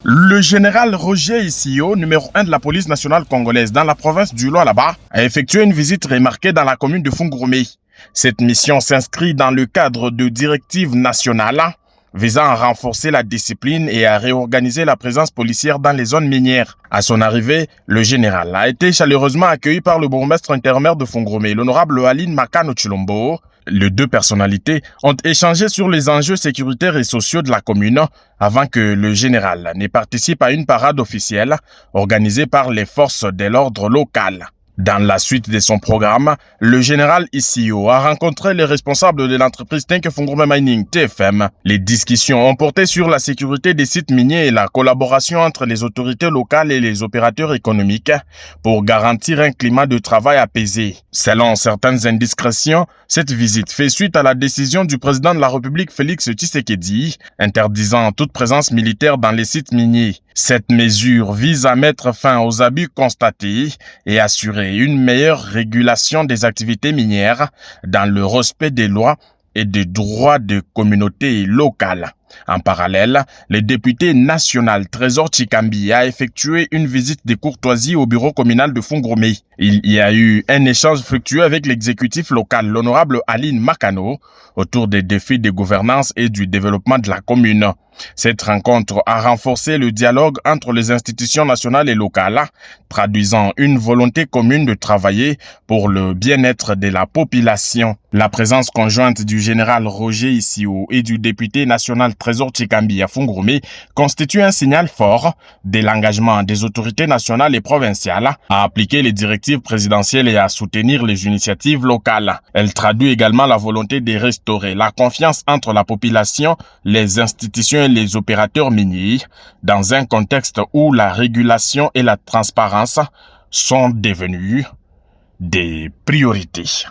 Le général Roger Issio, numéro 1 de la police nationale congolaise dans la province du Lualaba, a effectué une visite remarquée dans la commune de Fungurume. Cette mission s'inscrit dans le cadre de directives nationales visant à renforcer la discipline et à réorganiser la présence policière dans les zones minières. À son arrivée, le général a été chaleureusement accueilli par le bourgmestre intérimaire de Fungurume, l'honorable Aline Makano Chilombo. Les deux personnalités ont échangé sur les enjeux sécuritaires et sociaux de la commune avant que le général ne participe à une parade officielle organisée par les forces de l'ordre local. Dans la suite de son programme, le général Issio a rencontré les responsables de l'entreprise Tenke Fungurume Mining TFM. Les discussions ont porté sur la sécurité des sites miniers et la collaboration entre les autorités locales et les opérateurs économiques pour garantir un climat de travail apaisé. Selon certaines indiscrétions, cette visite fait suite à la décision du président de la République Félix Tshisekedi interdisant toute présence militaire dans les sites miniers. Cette mesure vise à mettre fin aux abus constatés et assurer une meilleure régulation des activités minières dans le respect des lois et des droits des communautés locales. En parallèle, le député national Trésor Chikambi a effectué une visite de courtoisie au bureau communal de Fungurume. Il y a eu un échange fructueux avec l'exécutif local, l'honorable Aline Makano, autour des défis de gouvernance et du développement de la commune. Cette rencontre a renforcé le dialogue entre les institutions nationales et locales, traduisant une volonté commune de travailler pour le bien-être de la population. La présence conjointe du général Roger Issio et du député national Trésor Chikambi à Fungurume constitue un signal fort de l'engagement des autorités nationales et provinciales à appliquer les directives présidentielles et à soutenir les initiatives locales. Elle traduit également la volonté de restaurer la confiance entre la population, les institutions et les opérateurs miniers dans un contexte où la régulation et la transparence sont devenues des priorités.